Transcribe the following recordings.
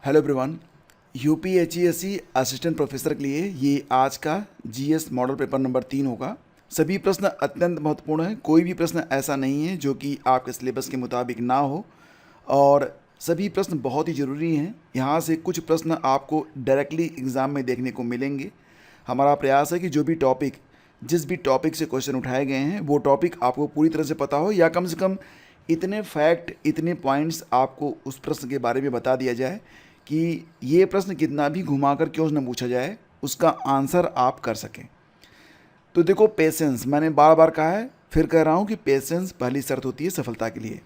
Hello everyone. UPHESC assistant professor के लिए ये आज का जीएस मॉडल पेपर नंबर 3 होगा। सभी प्रश्न अत्यंत महत्वपूर्ण हैं। कोई भी प्रश्न ऐसा नहीं है जो कि आपके सिलेबस के मुताबिक ना हो, और सभी प्रश्न बहुत ही ज़रूरी हैं। यहाँ से कुछ प्रश्न आपको डायरेक्टली एग्ज़ाम में देखने को मिलेंगे। हमारा प्रयास है कि जिस भी टॉपिक से क्वेश्चन उठाए गए हैं वो टॉपिक आपको पूरी तरह से पता हो, या कम से कम इतने फैक्ट, इतने पॉइंट्स आपको उस प्रश्न के बारे में बता दिया जाए कि ये प्रश्न कितना भी घुमाकर क्यों न पूछा जाए, उसका आंसर आप कर सकें। तो देखो, पेशेंस, मैंने बार बार कहा है, फिर कह रहा हूँ कि पेशेंस पहली शर्त होती है सफलता के लिए।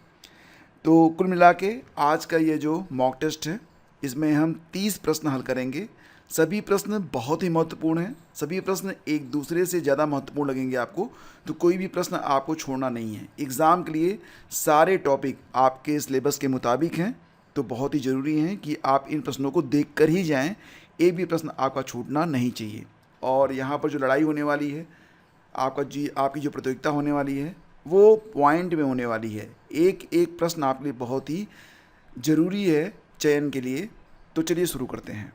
तो कुल मिला के आज का ये जो मॉक टेस्ट है, इसमें हम 30 प्रश्न हल करेंगे। सभी प्रश्न बहुत ही महत्वपूर्ण हैं। सभी प्रश्न एक दूसरे से ज़्यादा महत्वपूर्ण लगेंगे आपको, तो कोई भी प्रश्न आपको छोड़ना नहीं है। एग्ज़ाम के लिए सारे टॉपिक आपके सिलेबस के मुताबिक हैं, तो बहुत ही ज़रूरी है कि आप इन प्रश्नों को देख कर ही जाएं। एक भी प्रश्न आपका छूटना नहीं चाहिए। और यहाँ पर जो लड़ाई होने वाली है, आपकी जो प्रतियोगिता होने वाली है, वो पॉइंट में होने वाली है। एक एक प्रश्न आपके लिए बहुत ही ज़रूरी है चयन के लिए। तो चलिए शुरू करते हैं।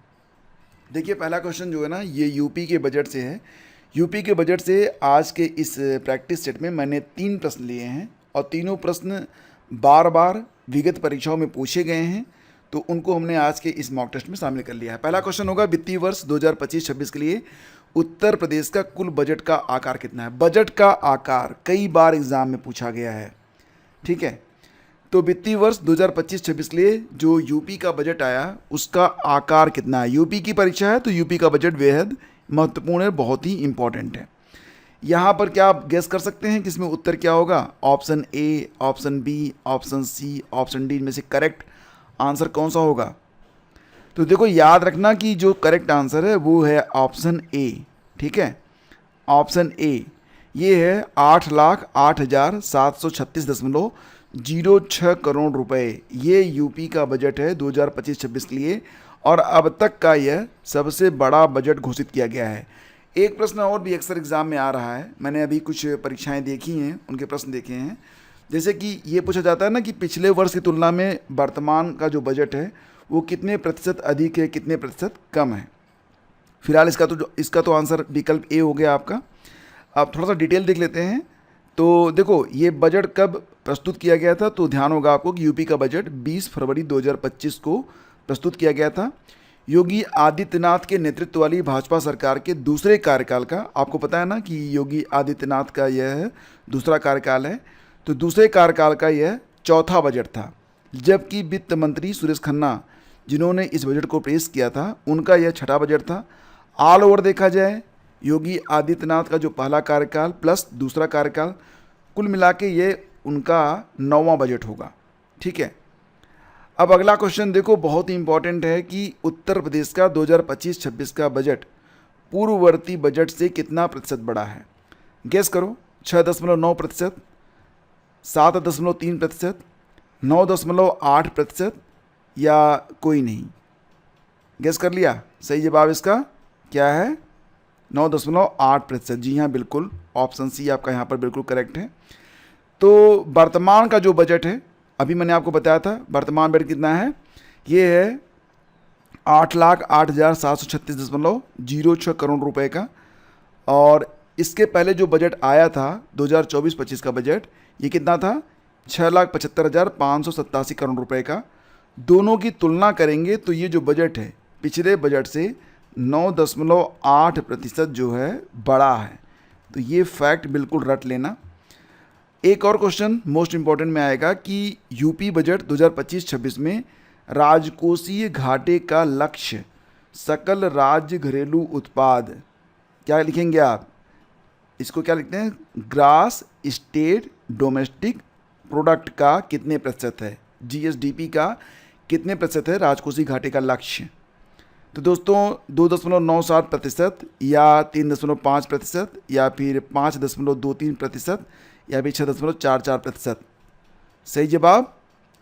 देखिए, पहला क्वेश्चन जो है ना, ये यूपी के बजट से है। यूपी के बजट से आज के इस प्रैक्टिस सेट में मैंने 3 प्रश्न लिए हैं, और तीनों प्रश्न बार बार विगत परीक्षाओं में पूछे गए हैं, तो उनको हमने आज के इस मॉक टेस्ट में शामिल कर लिया है। पहला क्वेश्चन होगा, वित्तीय वर्ष 2025-26 के लिए उत्तर प्रदेश का कुल बजट का आकार कितना है। बजट का आकार कई बार एग्जाम में पूछा गया है, ठीक है। तो वित्तीय वर्ष 2025-26 के लिए जो यूपी का बजट आया, उसका आकार कितना है। यूपी की परीक्षा है तो यूपी का बजट बेहद महत्वपूर्ण है, बहुत ही इंपॉर्टेंट है। यहाँ पर क्या आप गेस कर सकते हैं कि इसमें उत्तर क्या होगा। Option A, option B, option C, option D में से करेक्ट आंसर कौन सा होगा। तो देखो, याद रखना कि जो करेक्ट आंसर है वो है ऑप्शन ए, ठीक है। ऑप्शन ए ये है 8,08,736.06 करोड़ रुपए। ये यूपी का बजट है 2025-26 के लिए, और अब तक का यह सबसे बड़ा बजट घोषित किया गया है। एक प्रश्न और भी अक्सर एग्जाम में आ रहा है, मैंने अभी कुछ परीक्षाएं देखी हैं, उनके प्रश्न देखे हैं। जैसे कि ये पूछा जाता है ना कि पिछले वर्ष की तुलना में वर्तमान का जो बजट है वो कितने प्रतिशत अधिक है, कितने प्रतिशत कम है। फिलहाल इसका तो आंसर विकल्प ए हो गया आपका। अब थोड़ा सा डिटेल देख लेते हैं। तो देखो, ये बजट कब प्रस्तुत किया गया था, तो ध्यान होगा आपको कि यूपी का बजट 20 फरवरी 2025 को प्रस्तुत किया गया था। योगी आदित्यनाथ के नेतृत्व वाली भाजपा सरकार के दूसरे कार्यकाल का, आपको पता है ना कि योगी आदित्यनाथ का यह दूसरा कार्यकाल है, तो दूसरे कार्यकाल का यह चौथा बजट था। जबकि वित्त मंत्री सुरेश खन्ना, जिन्होंने इस बजट को पेश किया था, उनका यह छठा बजट था। ऑल ओवर देखा जाए, योगी आदित्यनाथ का जो पहला कार्यकाल प्लस दूसरा कार्यकाल, कुल मिला के ये उनका 9वां बजट होगा, ठीक है। अब अगला क्वेश्चन देखो, बहुत ही इंपॉर्टेंट है कि उत्तर प्रदेश का 2025-26 का बजट पूर्ववर्ती बजट से कितना प्रतिशत बढ़ा है। गेस करो, 6.9%, 7.3%, 9.8%, या कोई नहीं। गेस कर लिया। सही जवाब इसका क्या है, 9.8%। जी हाँ, बिल्कुल, ऑप्शन सी आपका यहाँ पर बिल्कुल करेक्ट है। तो वर्तमान का जो बजट है, अभी मैंने आपको बताया था वर्तमान बजट कितना है, ये है 8,08,736.06 करोड़ रुपए का। और इसके पहले जो बजट आया था 2024-25 का बजट, ये कितना था, 6,75,587 करोड़ रुपए का। दोनों की तुलना करेंगे तो ये जो बजट है पिछले बजट से 9.8% जो है बड़ा है। तो ये फैक्ट बिल्कुल रट लेना। एक और क्वेश्चन मोस्ट इंपॉर्टेंट में आएगा कि यूपी बजट 2025-26 में राजकोषीय घाटे का लक्ष्य सकल राज्य घरेलू उत्पाद, क्या लिखेंगे आप, इसको क्या लिखते हैं, ग्रास स्टेट डोमेस्टिक प्रोडक्ट का कितने प्रतिशत है, जीएसडीपी का कितने प्रतिशत है राजकोषीय घाटे का लक्ष्य। तो दोस्तों, 2.97% या 3.5%, या फिर 5.23%, या फिर 6.44%। सही जवाब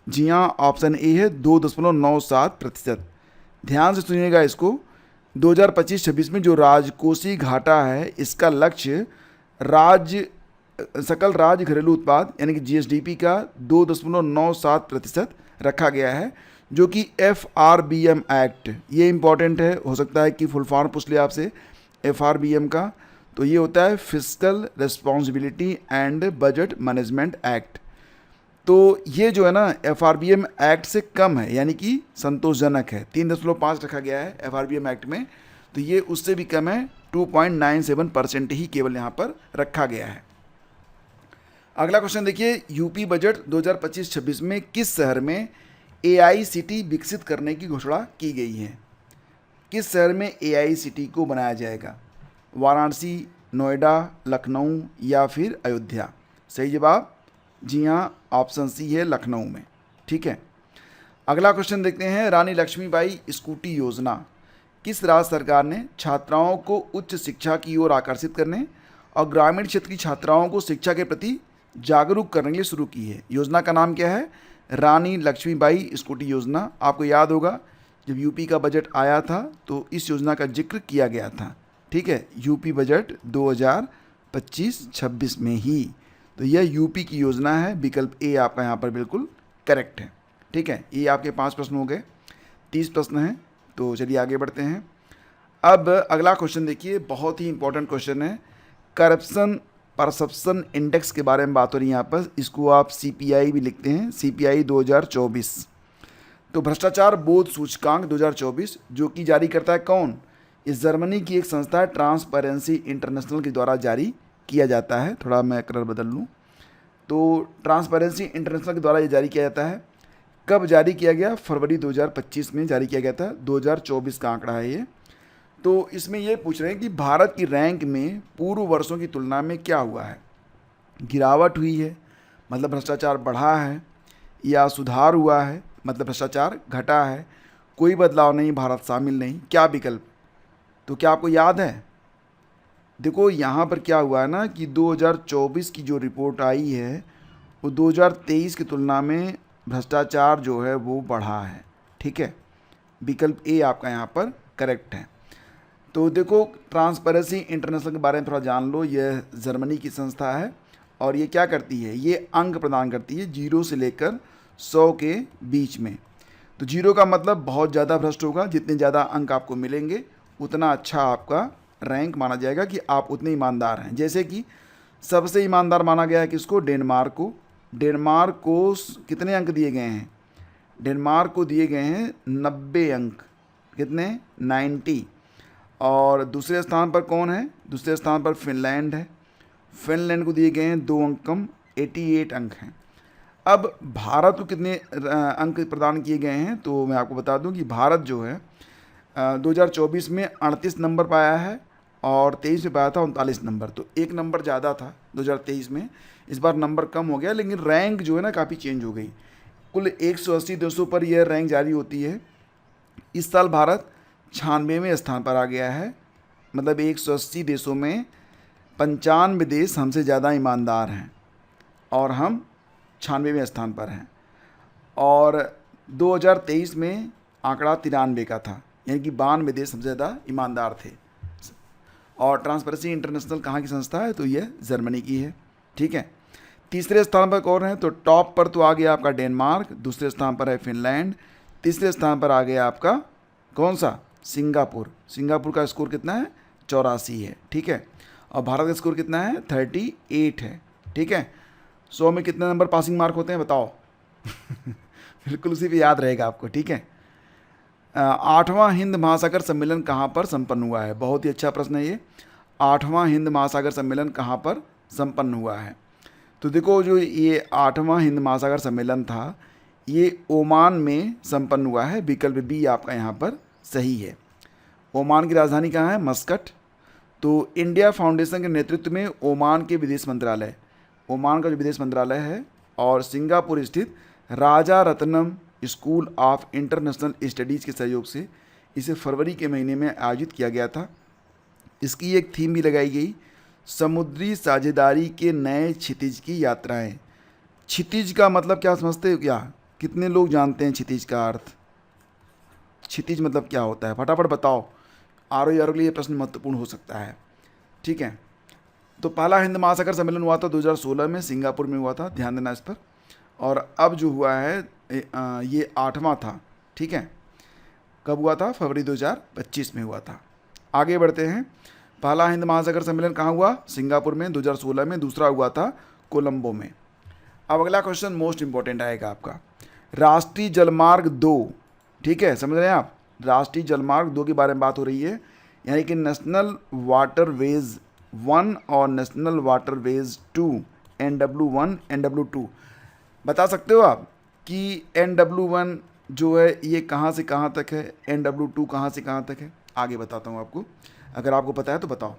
जी हाँ, ऑप्शन ए है, 2.97%। ध्यान से सुनिएगा इसको। 2025-26 में जो राजकोषीय घाटा है, इसका लक्ष्य सकल राज्य घरेलू उत्पाद यानी कि जीएसडीपी का 2.97% रखा गया है, जो कि FRBM एक्ट, ये इंपॉर्टेंट है, हो सकता है कि फुल फॉर्म पूछ लिया आपसे FRBM का। तो ये होता है fiscal responsibility and budget management act. तो ये जो है ना FRBM एक्ट से कम है, यानी कि संतोषजनक है। 3.5 रखा गया है FRBM एक्ट में, तो ये उससे भी कम है, 2.97% ही केवल यहाँ पर रखा गया है। अगला क्वेश्चन देखिए, यूपी बजट 2025-26 में किस शहर में AICT विकसित करने की घोषणा की गई है? किस शहर में AICT को बनाया जाएगा? वाराणसी, नोएडा, लखनऊ या फिर अयोध्या? सही जवाब जी हाँ, ऑप्शन सी है, लखनऊ में। ठीक है, अगला क्वेश्चन देखते हैं, रानी लक्ष्मीबाई स्कूटी योजना किस राज्य सरकार ने छात्राओं को उच्च शिक्षा की ओर आकर्षित करने और ग्रामीण क्षेत्र की छात्राओं को शिक्षा के प्रति जागरूक करने के लिए शुरू की है? योजना का नाम क्या है? रानी लक्ष्मीबाई स्कूटी योजना। आपको याद होगा जब यूपी का बजट आया था तो इस योजना का जिक्र किया गया था। ठीक है, यूपी बजट 2025-26 में ही। तो यह यूपी की योजना है, विकल्प ए आपका यहाँ पर बिल्कुल करेक्ट है। ठीक है, ये आपके 5 प्रश्न हो गए, 30 प्रश्न हैं। तो चलिए आगे बढ़ते हैं। अब अगला क्वेश्चन देखिए, बहुत ही इंपॉर्टेंट क्वेश्चन है, करप्शन परसेप्शन इंडेक्स के बारे में बात हो रही है यहाँ पर। इसको आप CPI भी लिखते हैं, CPI 2024। तो भ्रष्टाचार बोध सूचकांक 2024 जो कि जारी करता है कौन? इस जर्मनी की एक संस्था है, ट्रांसपेरेंसी इंटरनेशनल के द्वारा जारी किया जाता है। थोड़ा मैं कलर बदल लूँ, तो ट्रांसपेरेंसी इंटरनेशनल के द्वारा ये जारी किया जाता है। कब जारी किया गया? फरवरी 2025 में जारी किया गया था। 2024 का आंकड़ा है ये। तो इसमें ये पूछ रहे हैं कि भारत की रैंक में पूर्व वर्षों की तुलना में क्या हुआ है? गिरावट हुई है, मतलब भ्रष्टाचार बढ़ा है, या सुधार हुआ है, मतलब भ्रष्टाचार घटा है, कोई बदलाव नहीं, भारत शामिल नहीं, क्या विकल्प? तो क्या आपको याद है? देखो यहाँ पर क्या हुआ है ना कि 2024 की जो रिपोर्ट आई है वो 2023 की तुलना में भ्रष्टाचार जो है वो बढ़ा है। ठीक है, विकल्प ए आपका यहाँ पर करेक्ट है। तो देखो, ट्रांसपेरेंसी इंटरनेशनल के बारे में थोड़ा जान लो। यह जर्मनी की संस्था है और ये क्या करती है? ये अंक प्रदान करती है 0 से लेकर 100 के बीच में। तो 0 का मतलब बहुत ज़्यादा भ्रष्ट होगा, जितने ज़्यादा अंक आपको मिलेंगे उतना अच्छा आपका रैंक माना जाएगा कि आप उतने ईमानदार हैं। जैसे कि सबसे ईमानदार माना गया है किसको? डेनमार्क को। डेनमार्क को कितने अंक दिए गए हैं? डेनमार्क को दिए गए हैं 90 अंक। कितने? 90। और दूसरे स्थान पर कौन है? दूसरे स्थान पर फिनलैंड है। फिनलैंड को दिए गए हैं 2 अंक कम, 88 अंक हैं। अब भारत को कितने अंक प्रदान किए गए हैं? तो मैं आपको बता दूं कि भारत जो है 2024 में 38 नंबर पाया है और 23 में पाया था 39 नंबर। तो 1 नंबर ज़्यादा था 2023 में, इस बार नंबर कम हो गया, लेकिन रैंक जो है ना काफ़ी चेंज हो गई। कुल 180 देशों पर यह रैंक जारी होती है। इस साल भारत 96वें स्थान पर आ गया है, मतलब 180 देशों में 95 देश हमसे ज़्यादा ईमानदार हैं और हम 96वें स्थान पर हैं। और 2023 में आंकड़ा 93 का था, यानी कि 92 देश सबसे ज़्यादा ईमानदार थे। और ट्रांसपेरेंसी इंटरनेशनल कहाँ की संस्था है? तो यह जर्मनी की है। ठीक है, तीसरे स्थान पर कौन है? तो टॉप पर तो आ गया आपका डेनमार्क, दूसरे स्थान पर है फिनलैंड, तीसरे स्थान पर आ गया आपका कौन सा? सिंगापुर। सिंगापुर का स्कोर कितना है? 84 है। ठीक है, और भारत का स्कोर कितना है? 38 है। ठीक है, 100 में कितने नंबर पासिंग मार्क होते हैं बताओ? बिल्कुल उसी पे याद रहेगा आपको। ठीक है, 8वां हिंद महासागर सम्मेलन कहाँ पर संपन्न हुआ है? बहुत ही अच्छा प्रश्न है ये। 8वां हिंद महासागर सम्मेलन कहाँ पर संपन्न हुआ है? तो देखो, जो ये 8वां हिंद महासागर सम्मेलन था ये ओमान में संपन्न हुआ है। विकल्प बी आपका यहाँ पर सही है। ओमान की राजधानी कहाँ है? मस्कट। तो इंडिया फाउंडेशन के नेतृत्व में ओमान के विदेश मंत्रालय, ओमान का जो विदेश मंत्रालय है, और सिंगापुर स्थित Rajaratnam school of international studies के सहयोग से इसे फरवरी के महीने में आयोजित किया गया था। इसकी एक थीम भी लगाई गई, समुद्री साझेदारी के नए क्षितिज की यात्राएं। क्षितिज का मतलब क्या समझते हो क्या? कितने लोग जानते हैं क्षितिज का अर्थ? क्षितिज मतलब क्या होता है? फटाफट बताओ, आर के लिए प्रश्न महत्वपूर्ण हो सकता है। ठीक है, तो पहला हिंद महासागर सम्मेलन हुआ था 2016 में, सिंगापुर में हुआ था, ध्यान देना इस पर। और अब जो हुआ है ये 8वां था, ठीक है, कब हुआ था? फरवरी 2025 में हुआ था। आगे बढ़ते हैं। पहला हिंद महासागर सम्मेलन कहाँ हुआ? सिंगापुर में 2016 में। दूसरा हुआ था कोलंबो में। अब अगला क्वेश्चन मोस्ट इंपॉर्टेंट आएगा आपका, राष्ट्रीय जलमार्ग 2, ठीक है, समझ रहे हैं आप? राष्ट्रीय जलमार्ग 2 के बारे में बात हो रही है, यानी कि नेशनल वाटरवेज 1 और नेशनल वाटरवेज 2, NW1 NW2। बता सकते हो आप कि NW1 जो है ये कहाँ से कहाँ तक है, NW2 कहाँ से कहाँ तक है? आगे बताता हूँ आपको, अगर आपको पता है तो बताओ।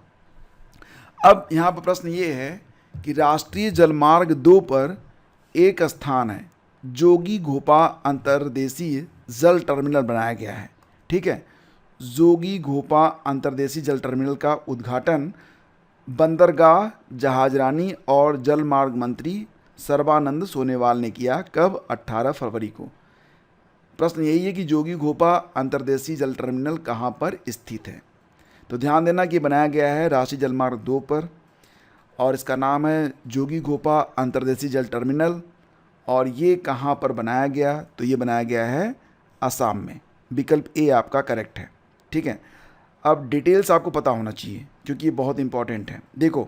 अब यहाँ पर प्रश्न ये है कि राष्ट्रीय जलमार्ग 2 पर एक स्थान है, जोगी घोपा अंतर्देशीय जल टर्मिनल बनाया गया है, ठीक है। जोगी घोपा अंतर्देशीय जल टर्मिनल का उद्घाटन बंदरगाह, जहाजरानी और जलमार्ग मंत्री सर्बानंद सोनोवाल ने किया। कब? 18 फरवरी को। प्रश्न यही है कि जोगी घोपा अंतर्देशीय जल टर्मिनल कहाँ पर स्थित है? तो ध्यान देना कि बनाया गया है राष्ट्रीय जलमार्ग 2 पर, और इसका नाम है जोगी घोपा अंतर्देशीय जल टर्मिनल। और ये कहाँ पर बनाया गया? तो ये बनाया गया है असम में। विकल्प ए आपका करेक्ट है, ठीक है। अब डिटेल्स आपको पता होना चाहिए क्योंकि ये बहुत इंपॉर्टेंट है। देखो,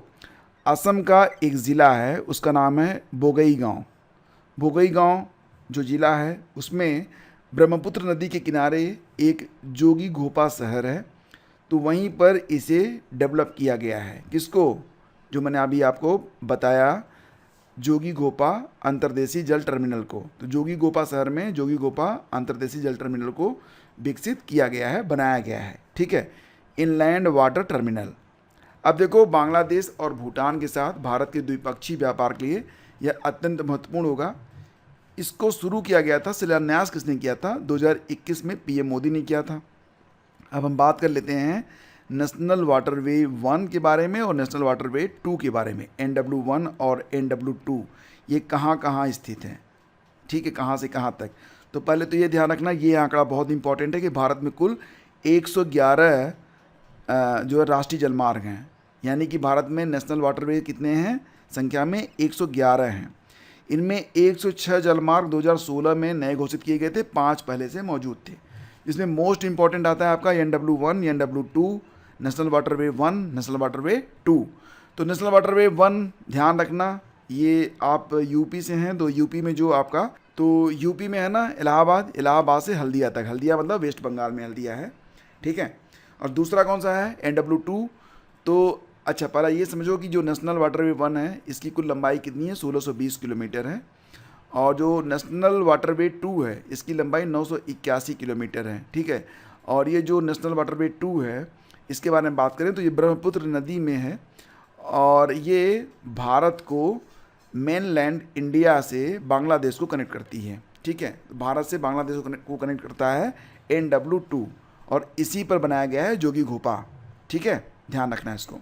असम का एक ज़िला है, उसका नाम है बोगईगांव। बोगईगांव जो ज़िला है उसमें ब्रह्मपुत्र नदी के किनारे एक जोगी घोपा शहर है, तो वहीं पर इसे डेवलप किया गया है। किसको? जो मैंने अभी आपको बताया, जोगी घोपा अंतर्देशीय जल टर्मिनल को। तो जोगी घोपा शहर में जोगी घोपा अंतर्देशीय जल टर्मिनल को विकसित किया गया है, बनाया गया है, ठीक है। Inland water terminal. अब देखो, बांग्लादेश और भूटान के साथ भारत के द्विपक्षीय व्यापार के लिए यह अत्यंत महत्वपूर्ण होगा। इसको शुरू किया गया था, शिलान्यास किसने किया था? 2021 में PM मोदी ने किया था। अब हम बात कर लेते हैं नेशनल वाटरवे 1 के बारे में और नेशनल वाटरवे 2 के बारे में। NW1 और NW2 ये कहाँ कहाँ स्थित हैं, ठीक है, कहाँ से कहाँ तक? तो पहले तो ये ध्यान रखना, ये आंकड़ा बहुत इंपॉर्टेंट है कि भारत में कुल 111 जो है राष्ट्रीय जलमार्ग हैं, यानी कि भारत में नेशनल वाटरवे कितने हैं? संख्या में 111 हैं। इनमें 106 जलमार्ग 2016 में नए घोषित किए गए थे, 5 पहले से मौजूद थे। इसमें मोस्ट इंपॉर्टेंट आता है आपका NW1, NW2, national waterway 1, national waterway 2। तो नेशनल वाटरवे 1 ध्यान रखना, ये आप यूपी से हैं, तो यूपी में जो आपका, तो यूपी में है ना इलाहाबाद, इलाहाबाद से हल्दिया तक, हल्दिया मतलब वेस्ट बंगाल में हल्दिया है, ठीक है। और दूसरा कौन सा है? NW2। तो अच्छा, पहला ये समझो कि जो नेशनल वाटरवे 1 है इसकी कुल लंबाई कितनी है? 1620 किलोमीटर है। और जो नेशनल वाटरवे 2 है इसकी लंबाई 981 किलोमीटर है, ठीक है। और ये जो नेशनल वाटरवे 2 है इसके बारे में बात करें तो ये ब्रह्मपुत्र नदी में है, और ये भारत को मेनलैंड इंडिया से बांग्लादेश को कनेक्ट करती है, ठीक है। भारत से बांग्लादेश को कनेक्ट करता है NW2, और इसी पर बनाया गया है जोगी घोपा, ठीक है, ध्यान रखना है इसको।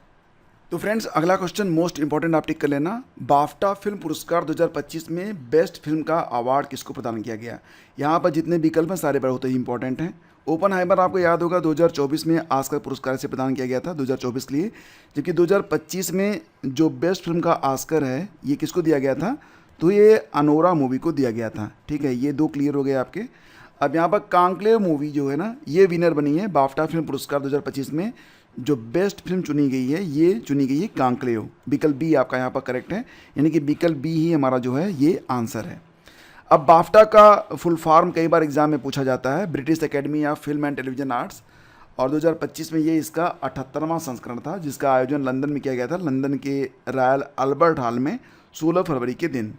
तो फ्रेंड्स, अगला क्वेश्चन मोस्ट इंपॉर्टेंट आप टिक कर लेना। बाफ्टा फिल्म पुरस्कार 2025 में बेस्ट फिल्म का अवार्ड किसको प्रदान किया गया? यहाँ पर जितने विकल्प हैं सारे बहुत ही इंपॉर्टेंट हैं। ओपनहाइमर आपको याद होगा 2024 में ऑस्कर पुरस्कार से प्रदान किया गया था 2024 के लिए, जबकि 2025 में जो बेस्ट फिल्म का ऑस्कर है ये किसको दिया गया था? तो ये अनोरा मूवी को दिया गया था, ठीक है। ये 2 क्लियर हो गए आपके। अब यहाँ पर कांक्लेव मूवी जो है ना ये विनर बनी है बाफ्टा फिल्म पुरस्कार 2025 में। जो बेस्ट फिल्म चुनी गई है ये चुनी गई है कांक्लेव। विकल्प बी आपका यहाँ पर करेक्ट है, यानी कि विकल्प बी ही हमारा जो है ये आंसर है। अब बाफ्टा का फुल फॉर्म कई बार एग्जाम में पूछा जाता है, British academy of film and television arts, और 2025 में ये इसका 78वां संस्करण था जिसका आयोजन लंदन में किया गया था, लंदन के रॉयल अल्बर्ट हॉल में 16 फरवरी के दिन।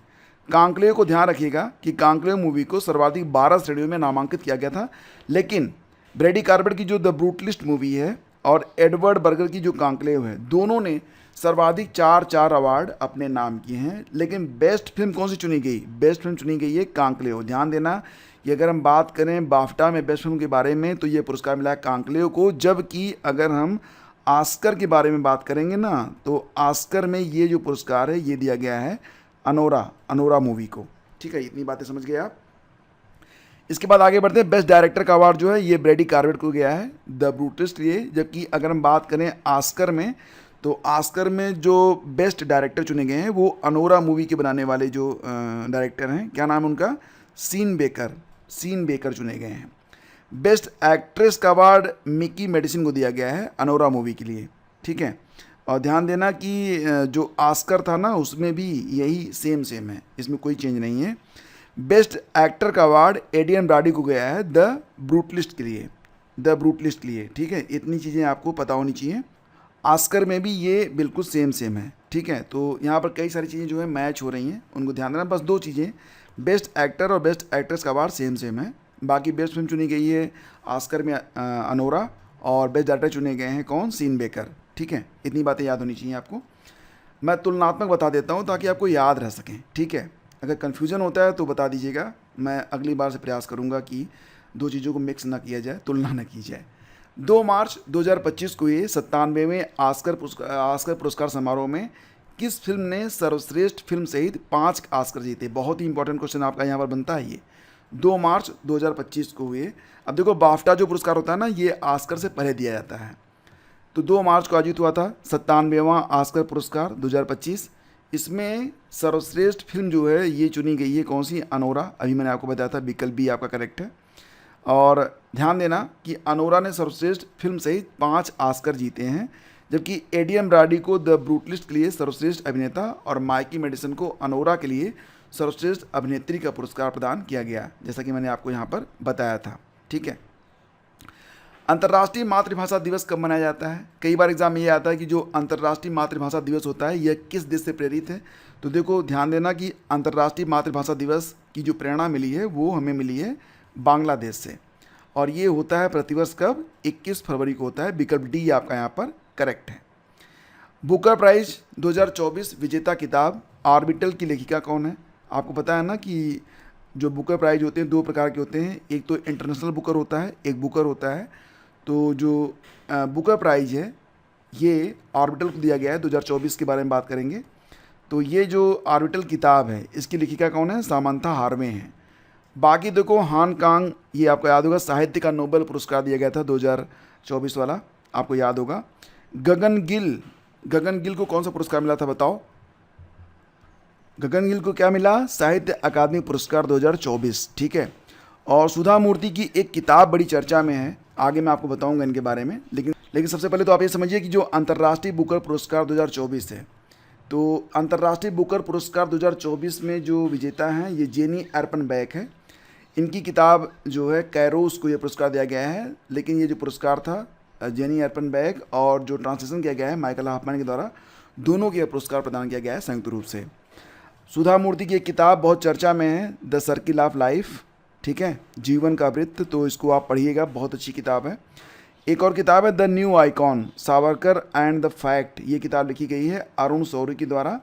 कांक्लेव को ध्यान रखिएगा कि कांक्लेव मूवी को सर्वाधिक 12 श्रेणियों में नामांकित किया गया था, लेकिन ब्रैडी कार्बेट की जो द ब्रूटलिस्ट मूवी है और एडवर्ड बर्गर की जो कांक्लेव है, दोनों ने सर्वाधिक 4 अवार्ड अपने नाम किए हैं। लेकिन बेस्ट फिल्म कौन सी चुनी गई? बेस्ट फिल्म चुनी गई है कांक्लेव। ध्यान देना कि अगर हम बात करें बाफ्टा में बेस्ट फिल्म के बारे में तो ये पुरस्कार मिला है कांक्लेव को, जबकि अगर हम ऑस्कर के बारे में बात करेंगे ना तो ऑस्कर में ये जो पुरस्कार है ये दिया गया है अनोरा मूवी को, ठीक है। इतनी बातें समझ गए आप। इसके बाद आगे बढ़ते हैं। बेस्ट डायरेक्टर का अवार्ड जो है ये ब्रैडी कार्बेट को गया है, द ब्रूटलिस्ट ये। जबकि अगर हम बात करें ऑस्कर में तो ऑस्कर में जो बेस्ट डायरेक्टर चुने गए हैं वो अनोरा मूवी के बनाने वाले जो डायरेक्टर हैं, क्या नाम है उनका? सीन बेकर चुने गए हैं। बेस्ट एक्ट्रेस का अवार्ड मिकी मेडिसिन को दिया गया है अनोरा मूवी के लिए, ठीक है। और ध्यान देना कि जो ऑस्कर था ना उसमें भी यही सेम है, इसमें कोई चेंज नहीं है। बेस्ट एक्टर का अवार्ड एडियन ब्रॉडी को गया है द ब्रूटलिस्ट के लिए, ठीक है। इतनी चीज़ें आपको पता होनी चाहिए। ऑस्कर में भी ये बिल्कुल सेम है, ठीक है। तो यहाँ पर कई सारी चीज़ें जो है मैच हो रही हैं, उनको ध्यान देना। बस दो चीज़ें, बेस्ट एक्टर और बेस्ट एक्ट्रेस का अवार्ड सेम है। बाकी बेस्ट फिल्म चुनी गई है ऑस्कर में अनोरा, और बेस्ट डायरेक्टर चुने गए हैं कौन, सीन बेकर, ठीक है। इतनी बातें याद होनी चाहिए आपको। मैं तुलनात्मक बता देता हूँ ताकि आपको याद रह सकें, ठीक है। अगर कन्फ्यूज़न होता है तो बता दीजिएगा, मैं अगली बार से प्रयास करूँगा कि दो चीज़ों को मिक्स ना किया जाए, तुलना ना की जाए। 2 मार्च 2025 को ये 97वें ऑस्कर पुरस्कार समारोह में किस फिल्म ने सर्वश्रेष्ठ फिल्म सहित 5 ऑस्कर जीते? बहुत ही इंपॉर्टेंट क्वेश्चन आपका यहाँ पर बनता है ये। 2 मार्च 2025 को हुए। अब देखो बाफ्टा जो पुरस्कार होता है ना, ये ऑस्कर से पहले दिया जाता है। तो 2 मार्च को आयोजित हुआ था 97वां ऑस्कर पुरस्कार 2025। इसमें सर्वश्रेष्ठ फिल्म जो है ये चुनी गई है कौन सी, अनोरा। अभी मैंने आपको बताया था, विकल्प बी आपका करेक्ट है। और ध्यान देना कि अनोरा ने सर्वश्रेष्ठ फिल्म सहित 5 ऑस्कर जीते हैं, जबकि एडियन ब्रॉडी को द ब्रूटलिस्ट के लिए सर्वश्रेष्ठ अभिनेता और माइकी मेडिसन को अनोरा के लिए सर्वश्रेष्ठ अभिनेत्री का पुरस्कार प्रदान किया गया, जैसा कि मैंने आपको यहाँ पर बताया था, ठीक है। अंतर्राष्ट्रीय मातृभाषा दिवस कब मनाया जाता है? कई बार एग्जाम में ये आता है कि जो अंतर्राष्ट्रीय मातृभाषा दिवस होता है यह किस देश से प्रेरित है। तो देखो ध्यान देना कि अंतर्राष्ट्रीय मातृभाषा दिवस की जो प्रेरणा मिली है वो हमें मिली है बांग्लादेश से, और ये होता है प्रतिवर्ष कब, 21 फरवरी को होता है। विकल्प डी आपका यहाँ पर करेक्ट है। बुकर प्राइज 2024 विजेता किताब ऑर्बिटल की लेखिका कौन है? आपको पता है ना कि जो बुकर प्राइज होते हैं 2 प्रकार के होते हैं, एक तो इंटरनेशनल बुकर होता है, एक बुकर होता है। तो जो बुकर प्राइज है ये ऑर्बिटल को दिया गया है, 2024 के बारे में बात करेंगे। तो ये जो ऑर्बिटल किताब है इसकी लेखिका कौन है? सामंथा हार्वे हैं। बाकी देखो हांगकांग, ये आपको याद होगा, साहित्य का नोबेल पुरस्कार दिया गया था 2024 वाला, आपको याद होगा। गगन गिल को कौन सा पुरस्कार मिला था बताओ? गगन गिल को क्या मिला? साहित्य अकादमी पुरस्कार 2024, ठीक है। और सुधा मूर्ति की एक किताब बड़ी चर्चा में है, आगे मैं आपको बताऊंगा इनके बारे में। लेकिन सबसे पहले तो आप ये समझिए कि जो अंतर्राष्ट्रीय बुकर पुरस्कार 2024 है, तो अंतर्राष्ट्रीय बुकर पुरस्कार 2024 में जो विजेता हैं ये जेनी एर्पनबैक है। इनकी किताब जो है कैरोस को ये पुरस्कार दिया गया है, लेकिन ये जो पुरस्कार था जेनी एर्पनबैक और जो ट्रांसलेशन किया गया है माइकल हॉफमैन के द्वारा, दोनों के पुरस्कार प्रदान किया गया है संयुक्त रूप से। सुधा मूर्ति की एक किताब बहुत चर्चा में है, द सर्किल ऑफ लाइफ, ठीक है, जीवन का वृत्त, तो इसको आप पढ़िएगा, बहुत अच्छी किताब है। एक और किताब है the new icon, Savarkar and the fact, ये किताब लिखी गई है अरुण शौरी के द्वारा।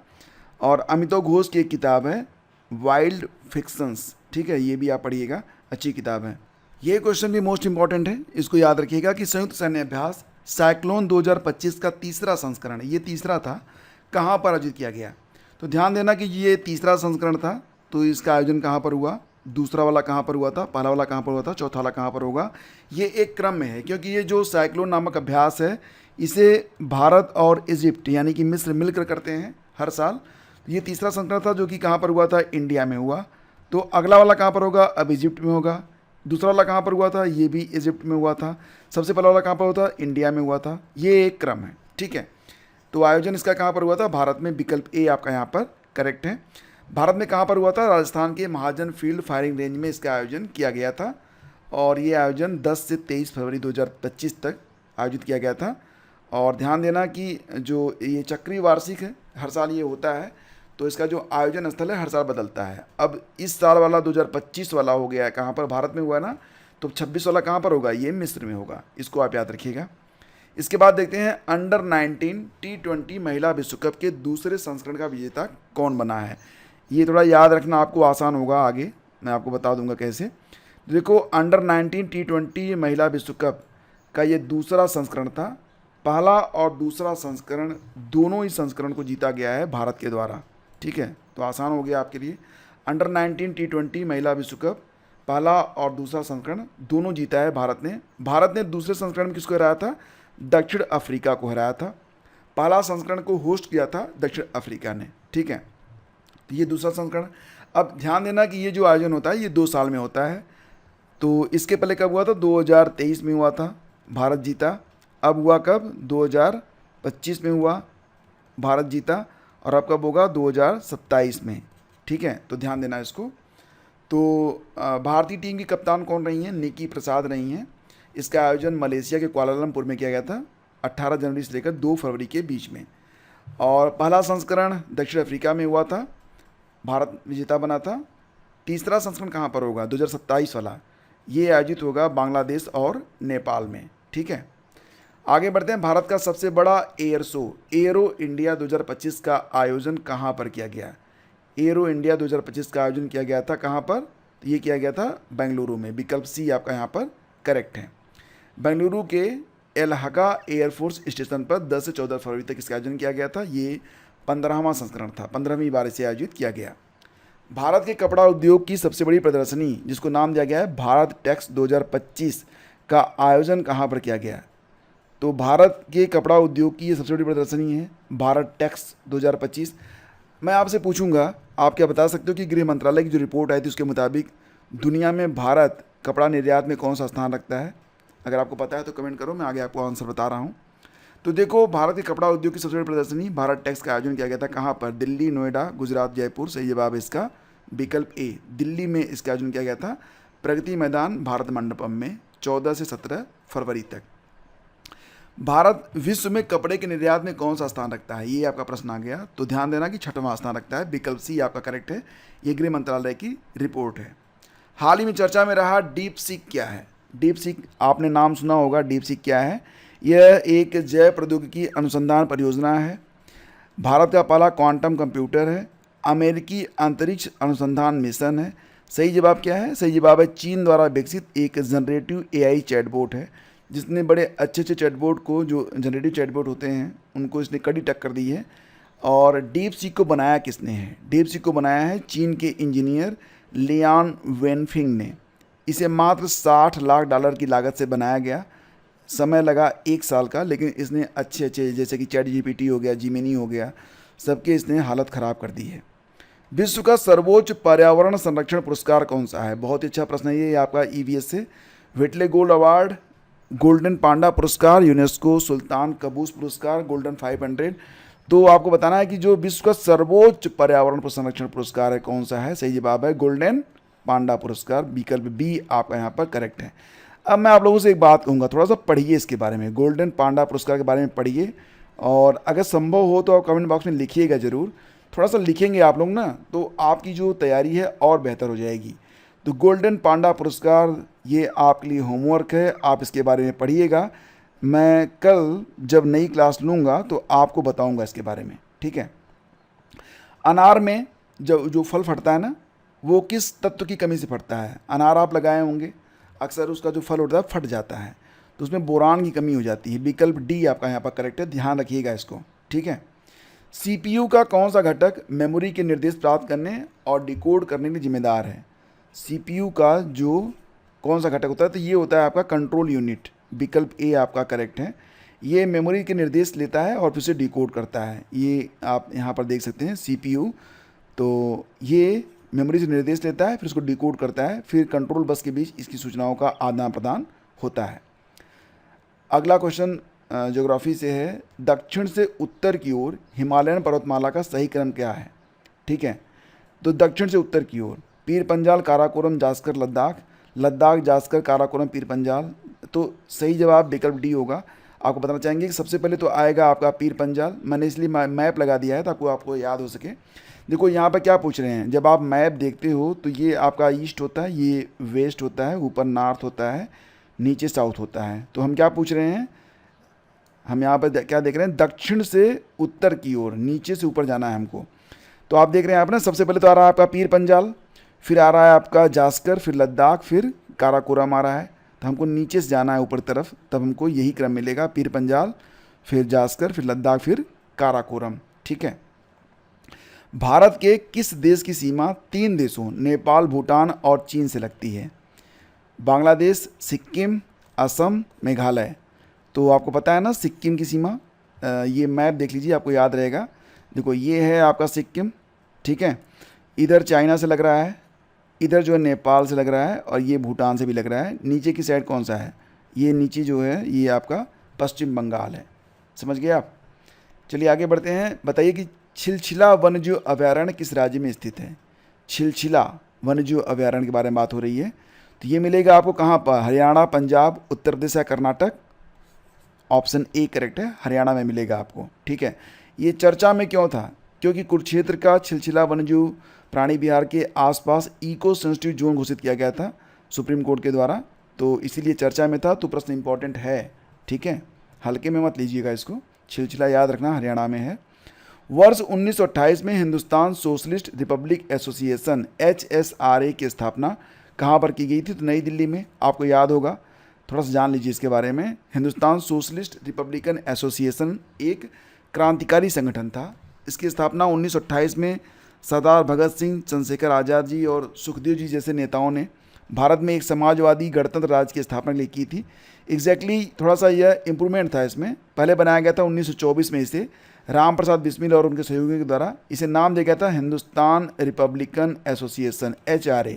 और अमिताभ घोष की एक किताब है वाइल्ड फिक्शंस, ठीक है, ये भी आप पढ़िएगा, अच्छी किताब है। ये क्वेश्चन भी मोस्ट इंपॉर्टेंट है, इसको याद रखिएगा कि संयुक्त सैन्य अभ्यास साइक्लोन 2025 का तीसरा संस्करण, ये तीसरा था, कहाँ पर आयोजित किया गया? तो ध्यान देना कि ये तीसरा संस्करण था, तो इसका आयोजन कहाँ पर हुआ? दूसरा वाला कहाँ पर हुआ था? पहला वाला कहाँ पर हुआ था? चौथा वाला कहाँ पर होगा? ये एक क्रम में है, क्योंकि ये जो साइक्लोन नामक अभ्यास है इसे भारत और इजिप्ट यानी कि मिस्र मिलकर करते हैं हर साल। ये तीसरा संस्करण था जो कि कहाँ पर हुआ था? इंडिया में हुआ। तो अगला वाला कहाँ पर होगा? अब इजिप्ट में होगा। दूसरा वाला कहाँ पर हुआ था? ये भी इजिप्ट में हुआ था। सबसे पहला वाला कहाँ पर हुआ था? इंडिया में हुआ था। ये एक क्रम है, ठीक है। तो आयोजन इसका कहाँ पर हुआ था? भारत में। विकल्प ए आपका यहाँ पर करेक्ट है। भारत में कहाँ पर हुआ था? राजस्थान के महाजन फील्ड फायरिंग रेंज में इसका आयोजन किया गया था, और ये आयोजन 10 से 23 फरवरी 2025 तक आयोजित किया गया था। और ध्यान देना कि जो ये चक्रीय वार्षिक है, हर साल ये होता है, तो इसका जो आयोजन स्थल है हर साल बदलता है। अब इस साल वाला 2025 वाला हो गया है कहाँ पर? भारत में हुआ ना, तो 26 वाला कहाँ पर होगा? ये मिस्र में होगा, इसको आप याद रखिएगा। इसके बाद देखते हैं अंडर 19 T20 महिला विश्व कप के दूसरे संस्करण का विजेता कौन बना है। ये थोड़ा याद रखना आपको आसान होगा, आगे मैं आपको बता दूंगा कैसे। देखो अंडर 19 T20 महिला विश्व कप का ये दूसरा संस्करण था। पहला और दूसरा संस्करण दोनों ही संस्करण को जीता गया है भारत के द्वारा, ठीक है, तो आसान हो गया आपके लिए। अंडर 19 T20 महिला विश्व कप पहला और दूसरा संस्करण दोनों जीता है भारत ने। भारत ने दूसरे संस्करण में किसको हराया था? दक्षिण अफ्रीका को हराया था। पहला संस्करण को होस्ट किया था दक्षिण अफ्रीका ने, ठीक है। तो ये दूसरा संस्करण। अब ध्यान देना कि ये जो आयोजन होता है ये 2 साल में होता है। तो तो इसके पहले कब हुआ था? 2023 में हुआ था, भारत जीता। अब हुआ कब? 2025 में हुआ, भारत जीता। और अब कब होगा? 2027 में। ठीक है, तो ध्यान देना इसको। तो भारतीय टीम की कप्तान कौन रही हैं? निकी प्रसाद रही हैं। इसका आयोजन मलेशिया के कुआलालंपुर में किया गया था 18 जनवरी से लेकर 2 फरवरी के बीच में। और पहला संस्करण दक्षिण अफ्रीका में हुआ था, भारत विजेता बना था। तीसरा संस्करण कहाँ पर होगा? 2027 वाला, ये आयोजित होगा बांग्लादेश और नेपाल में। ठीक है, आगे बढ़ते हैं। भारत का सबसे बड़ा एयर शो एरो इंडिया 2025 का आयोजन कहाँ पर किया गया? एरो इंडिया 2025 का आयोजन किया गया था कहाँ पर? तो ये किया गया था बेंगलुरु में। विकल्प सी आपका यहाँ पर करेक्ट है। बेंगलुरु के एलहका एयरफोर्स स्टेशन पर 10 से 14 फरवरी तक इसका आयोजन किया गया था। ये 15वां संस्करण था, 15वीं बार इसे आयोजित किया गया। भारत के कपड़ा उद्योग की सबसे बड़ी प्रदर्शनी, जिसको नाम दिया गया है भारत टेक्स 2025 का आयोजन कहाँ पर किया गया? तो भारत के कपड़ा उद्योग की ये सबसे बड़ी प्रदर्शनी है भारत टेक्स 2025। मैं आपसे पूछूंगा, आप क्या बता सकते हो कि गृह मंत्रालय की जो रिपोर्ट आई थी उसके मुताबिक दुनिया में भारत कपड़ा निर्यात में कौन सा स्थान रखता है? अगर आपको पता है तो कमेंट करो, मैं आगे आपको आंसर बता रहा हूँ। तो देखो, भारत के कपड़ा उद्योग की सबसे बड़ी प्रदर्शनी भारत टेक्स का आयोजन किया गया था कहाँ पर? दिल्ली, नोएडा, गुजरात, जयपुर। सही जवाब है इसका विकल्प ए, दिल्ली में इसका आयोजन किया गया था प्रगति मैदान भारत मंडपम में 14 से 17 फरवरी तक। भारत विश्व में कपड़े के निर्यात में कौन सा स्थान रखता है? ये आपका प्रश्न आ गया, तो ध्यान देना कि 6वां स्थान रखता है। विकल्प सी आपका करेक्ट है, ये गृह मंत्रालय की रिपोर्ट है। हाल ही में चर्चा में रहा डीप सीक क्या है? डीप सीक आपने नाम सुना होगा। डीप सीक क्या है? यह एक जैव प्रौद्योगिकी अनुसंधान परियोजना है, भारत का पहला क्वांटम कंप्यूटर है, अमेरिकी अंतरिक्ष अनुसंधान मिशन है। सही जवाब क्या है? सही जवाब है चीन द्वारा विकसित एक जनरेटिव एआई चैटबॉट है, जिसने बड़े अच्छे अच्छे चैटबॉट को, जो जनरेटिव चैटबॉट होते हैं, उनको इसने कड़ी टक्कर दी है। और डीप सीक को बनाया किसने है? डीप सीक को बनाया है चीन के इंजीनियर लियान वेनफिंग ने। इसे मात्र $60 लाख की लागत से बनाया गया, समय लगा 1 साल का, लेकिन इसने अच्छे अच्छे, जैसे कि चैट जीपीटी हो गया, जीमिनी हो गया, सबके इसने हालत ख़राब कर दी है। विश्व का सर्वोच्च पर्यावरण संरक्षण पुरस्कार कौन सा है? बहुत ही अच्छा प्रश्न है ये आपका ईवीएस से। व्हिटले गोल्ड अवार्ड, गोल्डन पांडा पुरस्कार, यूनेस्को सुल्तान कबूस पुरस्कार, गोल्डन 500। तो आपको बताना है कि जो विश्व का सर्वोच्च पर्यावरण संरक्षण पुरस्कार है कौन सा है? सही जवाब है गोल्डन पांडा पुरस्कार, विकल्प बी आपका यहाँ पर करेक्ट है। अब मैं आप लोगों से एक बात कहूँगा, थोड़ा सा पढ़िए इसके बारे में, गोल्डन पांडा पुरस्कार के बारे में पढ़िए, और अगर संभव हो तो आप कमेंट बॉक्स में लिखिएगा ज़रूर। थोड़ा सा लिखेंगे आप लोग ना, तो आपकी जो तैयारी है और बेहतर हो जाएगी। तो गोल्डन पांडा पुरस्कार ये आपके लिए होमवर्क है, आप इसके बारे में पढ़िएगा। मैं कल जब नई क्लास लूँगा तो आपको बताऊँगा इसके बारे में, ठीक है। अनार में जो फल फटता है ना, वो किस तत्व की कमी से फटता है? अनार आप लगाए होंगे, अक्सर उसका जो फल होता है फट जाता है, तो उसमें बोरान की कमी हो जाती है। विकल्प डी आपका यहाँ पर करेक्ट है, ध्यान रखिएगा इसको, ठीक है। सीपीयू का कौन सा घटक मेमोरी के निर्देश प्राप्त करने और डिकोड करने के लिए जिम्मेदार है? सीपीयू का जो कौन सा घटक होता है? तो ये होता है आपका कंट्रोल यूनिट, विकल्प ए आपका करेक्ट है। ये मेमोरी के निर्देश लेता है और फिर से डिकोड करता है। ये आप यहाँ पर देख सकते हैं सीपीयू, तो ये मेमोरी से निर्देश लेता है, फिर उसको डिकोड करता है, फिर कंट्रोल बस के बीच इसकी सूचनाओं का आदान प्रदान होता है। अगला क्वेश्चन ज्योग्राफी से है, दक्षिण से उत्तर की ओर हिमालयन पर्वतमाला का सही क्रम क्या है? ठीक है, तो दक्षिण से उत्तर की ओर पीर पंजाल, काराकोरम, जास्कर, लद्दाख, लद्दाख, जास्कर, काराकोरम, पीर पंजाल। तो सही जवाब विकल्प डी होगा। आपको बताना चाहेंगे कि सबसे पहले तो आएगा आपका पीर पंजाल। मैंने इसलिए मैप लगा दिया है ताकि आपको याद हो सके। देखो यहाँ पर क्या पूछ रहे हैं, जब आप मैप देखते हो तो ये आपका ईस्ट होता है, ये वेस्ट होता है, ऊपर नॉर्थ होता है, नीचे साउथ होता है। तो हम क्या पूछ रहे हैं, हम यहाँ पर क्या देख रहे हैं, दक्षिण से उत्तर की ओर, नीचे से ऊपर जाना है हमको। तो आप देख रहे हैं आप ना, सबसे पहले तो आ रहा है आपका पीर पंजाल, फिर आ रहा है आपका जास्कर, फिर लद्दाख, फिर काराकोरम आ रहा है। तो हमको नीचे से जाना है ऊपर तरफ, तब हमको यही क्रम मिलेगा, पीर पंजाल, फिर जास्कर, फिर लद्दाख, फिर काराकोरम, ठीक है। भारत के किस देश की सीमा 3 देशों नेपाल, भूटान और चीन से लगती है? बांग्लादेश, सिक्किम, असम, मेघालय। तो आपको पता है ना सिक्किम की सीमा, ये मैप देख लीजिए, आपको याद रहेगा। देखो ये है आपका सिक्किम, ठीक है, इधर चाइना से लग रहा है, इधर जो है नेपाल से लग रहा है और ये भूटान से भी लग रहा है। नीचे की साइड कौन सा है? ये नीचे जो है ये आपका पश्चिम बंगाल है। समझ गए आप? चलिए आगे बढ़ते हैं। बताइए कि छिलछिला वन्यजीव अभयारण्य किस राज्य में स्थित है? छिलछिला वन्यजीव अभयारण्य के बारे में बात हो रही है। तो ये मिलेगा आपको कहाँ पर? हरियाणा, पंजाब, उत्तर प्रदेश या कर्नाटक? ऑप्शन ए करेक्ट है, हरियाणा में मिलेगा आपको। ठीक है। ये चर्चा में क्यों था? क्योंकि कुरुक्षेत्र का छिलछिला वन्यजीव प्राणी विहार के आसपास इको सेंसिटिव जोन घोषित किया गया था सुप्रीम कोर्ट के द्वारा, तो इसीलिए चर्चा में था। तो प्रश्न इंपॉर्टेंट है, ठीक है, हल्के में मत लीजिएगा इसको। छिलछिला याद रखना हरियाणा में है। वर्ष 1928 में Hindustan socialist Republic association HSRA की स्थापना कहाँ पर की गई थी? तो नई दिल्ली में। आपको याद होगा, थोड़ा सा जान लीजिए इसके बारे में। हिंदुस्तान सोशलिस्ट रिपब्लिकन एसोसिएशन एक क्रांतिकारी संगठन था। इसकी स्थापना 1928 में सरदार भगत सिंह, चंद्रशेखर आज़ाद जी और सुखदेव जी जैसे नेताओं ने भारत में एक समाजवादी गणतंत्र राज्य की स्थापना के लिए की थी। एग्जैक्टली थोड़ा सा यह इम्प्रूवमेंट था इसमें। पहले बनाया गया था 1924 में, इसे राम प्रसाद बिस्मिल और उनके सहयोगियों के द्वारा इसे नाम दिया गया था हिंदुस्तान रिपब्लिकन एसोसिएशन HRA।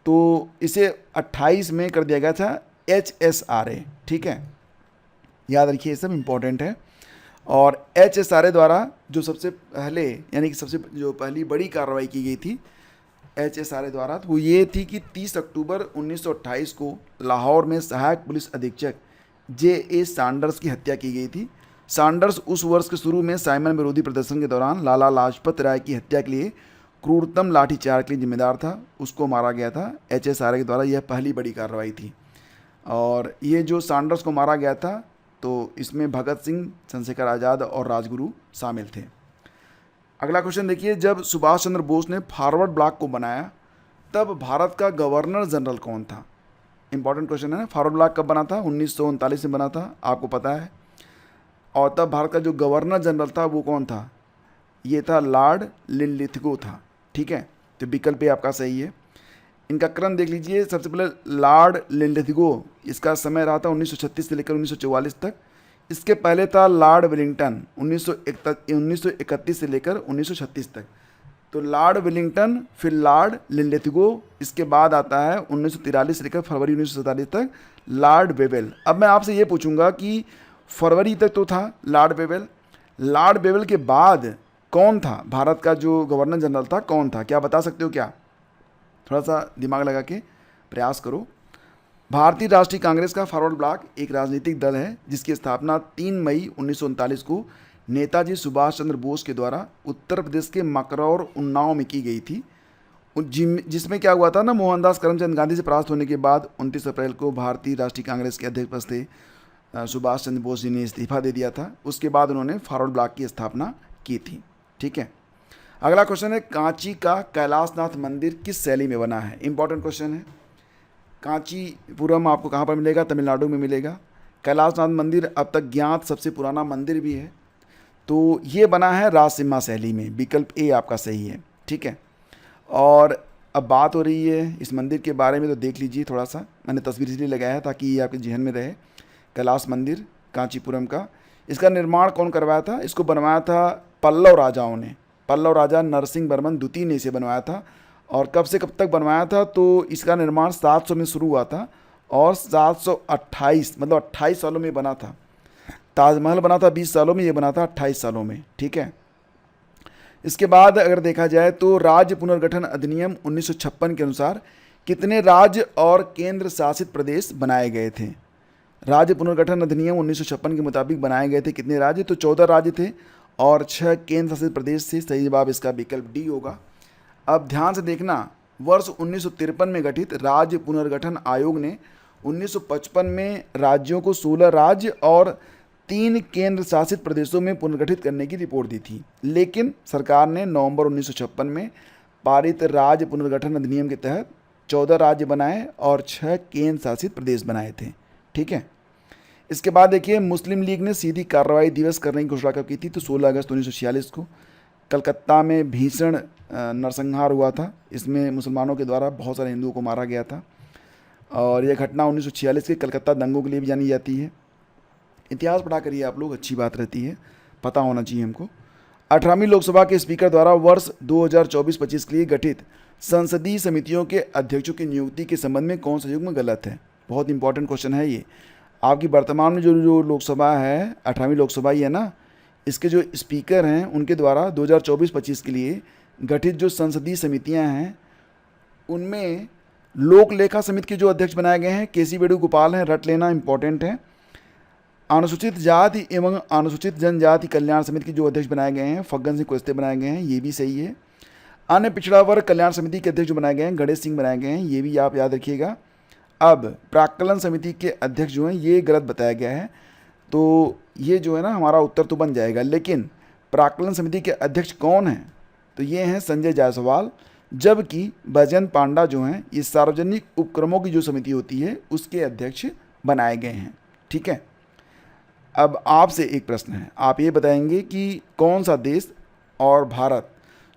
तो इसे 28 में कर दिया गया था HSRA। ठीक है, याद रखिए, ये सब इम्पोर्टेंट है। और HSRA द्वारा जो सबसे पहले यानी कि सबसे जो पहली बड़ी कार्रवाई की गई थी HSRA द्वारा, तो वो ये थी कि 30 अक्टूबर 1928 को लाहौर में सहायक पुलिस अधीक्षक JA सैंडर्स की हत्या की गई थी। सैंडर्स उस वर्ष के शुरू में साइमन विरोधी प्रदर्शन के दौरान लाला लाजपत राय की हत्या के लिए क्रूरतम लाठीचार्ज के लिए जिम्मेदार था, उसको मारा गया था। HSRA के द्वारा यह पहली बड़ी कार्रवाई थी। और ये जो सैंडर्स को मारा गया था, तो इसमें भगत सिंह, चंद्रशेखर आज़ाद और राजगुरु शामिल थे। अगला क्वेश्चन देखिए, जब सुभाष चंद्र बोस ने फॉरवर्ड ब्लॉक को बनाया तब भारत का गवर्नर जनरल कौन था? इंपॉर्टेंट क्वेश्चन है ना। फॉरवर्ड ब्लॉक कब बना था? 1939 में बना था, आपको पता है। और तब भारत का जो गवर्नर जनरल था वो कौन था? ये था लॉर्ड लिनलिथगो था। ठीक है, तो विकल्प ए आपका सही है। इनका क्रम देख लीजिए। सबसे पहले लॉर्ड लिनलिथगो, इसका समय रहा था 1936 से लेकर 1944 तक। इसके पहले था लॉर्ड वेलिंगटन 1931 से लेकर 1936 तक। तो लॉर्ड वेलिंगटन, फिर लॉर्ड लिनलिथगो, इसके बाद आता है 1943 से लेकर फरवरी 1947 तक लॉर्ड वेवेल। अब मैं आपसे ये पूछूंगा कि फरवरी तक तो था लॉर्ड वेवेल, लॉर्ड वेवेल के बाद कौन था भारत का जो गवर्नर जनरल था, कौन था? क्या बता सकते हो क्या? थोड़ा सा दिमाग लगा के प्रयास करो। भारतीय राष्ट्रीय कांग्रेस का फॉरवर्ड ब्लॉक एक राजनीतिक दल है जिसकी स्थापना 3 मई 1939 को नेताजी सुभाष चंद्र बोस के द्वारा उत्तर प्रदेश के मकरौर उन्नाव में की गई थी। जिसमें क्या हुआ था ना, मोहनदास करमचंद गांधी से परास्त होने के बाद 29 अप्रैल को भारतीय राष्ट्रीय कांग्रेस के अध्यक्ष पद से सुभाष चंद्र बोस जी ने इस्तीफा दे दिया था। उसके बाद उन्होंने फॉरवर्ड ब्लॉक की स्थापना की थी। ठीक है, अगला क्वेश्चन है, कांची का कैलाशनाथ मंदिर किस शैली में बना है? इंपॉर्टेंट क्वेश्चन है। कांचीपुरम आपको कहाँ पर मिलेगा? तमिलनाडु में मिलेगा। कैलाशनाथ मंदिर अब तक ज्ञात सबसे पुराना मंदिर भी है। तो ये बना है राजसिम्हा शैली में, विकल्प ए आपका सही है। ठीक है, और अब बात हो रही है इस मंदिर के बारे में, तो देख लीजिए थोड़ा सा। मैंने तस्वीर इसलिए लगाया है ताकि ये आपके जहन में रहे। कैलाश मंदिर कांचीपुरम का, इसका निर्माण कौन करवाया था? इसको बनवाया था पल्लव राजाओं ने। पल्लव राजा नरसिंह वर्मन द्वितीय ने इसे बनवाया था। और कब से कब तक बनवाया था? तो इसका निर्माण 700 में शुरू हुआ था और 728 मतलब 28 सालों में बना था। ताजमहल बना था 20 सालों में, ये बना था 28 सालों में। ठीक है, इसके बाद अगर देखा जाए तो राज्य पुनर्गठन अधिनियम 1956 के अनुसार कितने राज्य और केंद्र शासित प्रदेश बनाए गए थे? राज्य पुनर्गठन अधिनियम 1956 के मुताबिक बनाए गए थे कितने राज्य? तो 14 राज्य थे और 6 केंद्र शासित प्रदेश थे। सही जवाब इसका विकल्प डी होगा। अब ध्यान से देखना, वर्ष 1953 में गठित राज्य पुनर्गठन आयोग ने 1955 में राज्यों को 16 राज्य और 3 केंद्र शासित प्रदेशों में पुनर्गठित करने की रिपोर्ट दी थी। लेकिन सरकार ने नवंबर 1956 में पारित राज्य पुनर्गठन अधिनियम के तहत 14 राज्य बनाए और 6 केंद्र शासित प्रदेश बनाए थे। ठीक है, इसके बाद देखिए, मुस्लिम लीग ने सीधी कार्रवाई दिवस करने की घोषणा कब की थी? तो 16 अगस्त 1946 को कलकत्ता में भीषण नरसंहार हुआ था। इसमें मुसलमानों के द्वारा बहुत सारे हिंदुओं को मारा गया था और यह घटना 1946 के कलकत्ता दंगों के लिए भी जानी जाती है। इतिहास पढ़ा करिए आप लोग, अच्छी बात रहती है, पता होना चाहिए हमको। 18वीं लोकसभा के स्पीकर द्वारा वर्ष 2024-25 के लिए गठित संसदीय समितियों के अध्यक्षों की नियुक्ति के संबंध में कौन सा युग्म गलत है? बहुत इंपॉर्टेंट क्वेश्चन है ये। आपकी वर्तमान में जो लोकसभा है, 18वीं लोकसभा ही है ना, इसके जो स्पीकर हैं उनके द्वारा 2024-25 के लिए गठित जो संसदीय समितियां हैं उनमें लोक लेखा समिति के जो अध्यक्ष बनाए गए हैं केसी वेणुगोपाल हैं, रट लेना इंपॉर्टेंट है। अनुसूचित जाति एवं अनुसूचित जनजाति कल्याण समिति के जो अध्यक्ष बनाए गए हैं फग्गन सिंह कुलस्ते बनाए गए हैं, ये भी सही है। अन्य पिछड़ा वर्ग कल्याण समिति के अध्यक्ष जो बनाए गए हैं गणेश सिंह बनाए गए हैं, ये भी आप याद रखिएगा। अब प्राक्कलन समिति के अध्यक्ष जो हैं ये गलत बताया गया है, तो ये जो है ना हमारा उत्तर तो बन जाएगा, लेकिन प्राक्कलन समिति के अध्यक्ष कौन हैं? तो ये हैं संजय जायसवाल, जबकि बैजयंत पांडा जो हैं ये सार्वजनिक उपक्रमों की जो समिति होती है उसके अध्यक्ष बनाए गए हैं। ठीक है, अब आपसे एक प्रश्न है, आप ये बताएंगे कि कौन सा देश और भारत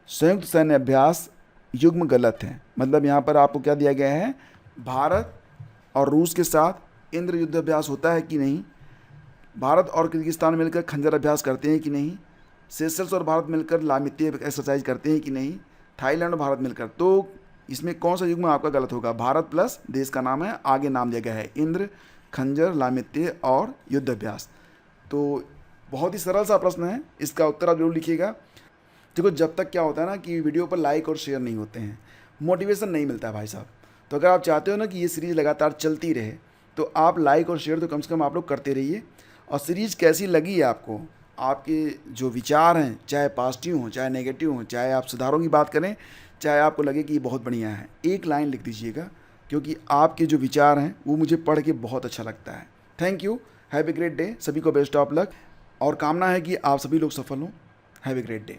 संयुक्त सैन्य अभ्यास युग्म गलत है। मतलब यहाँ पर आपको क्या दिया गया है, भारत और रूस के साथ इंद्र युद्ध अभ्यास होता है कि नहीं, भारत और किर्गिस्तान मिलकर खंजर अभ्यास करते हैं कि नहीं, सेशल्स और भारत मिलकर लामित्य एक्सरसाइज करते हैं कि नहीं, थाईलैंड और भारत मिलकर। तो इसमें कौन सा युग्म आपका गलत होगा? भारत प्लस देश का नाम है, आगे नाम दिया गया है इंद्र, खंजर, लामित्य और युद्ध अभ्यास। तो बहुत ही सरल सा प्रश्न है, इसका उत्तर आप जरूर लिखिएगा। देखो, जब तक क्या होता है ना कि वीडियो पर लाइक और शेयर नहीं होते हैं, मोटिवेशन नहीं मिलता है भाई साहब। तो अगर आप चाहते हो ना कि ये सीरीज़ लगातार चलती रहे तो आप लाइक और शेयर तो कम से कम आप लोग करते रहिए। और सीरीज़ कैसी लगी है आपको, आपके जो विचार हैं, चाहे पॉजिटिव हों चाहे नेगेटिव हों, चाहे आप सुधारों की बात करें, चाहे आपको लगे कि ये बहुत बढ़िया है, एक लाइन लिख दीजिएगा, क्योंकि आपके जो विचार हैं वो मुझे पढ़ के बहुत अच्छा लगता है। Thank you, have a great day, सभी को बेस्ट ऑफ लक, और कामना है कि आप सभी लोग सफल हों। Have a great day.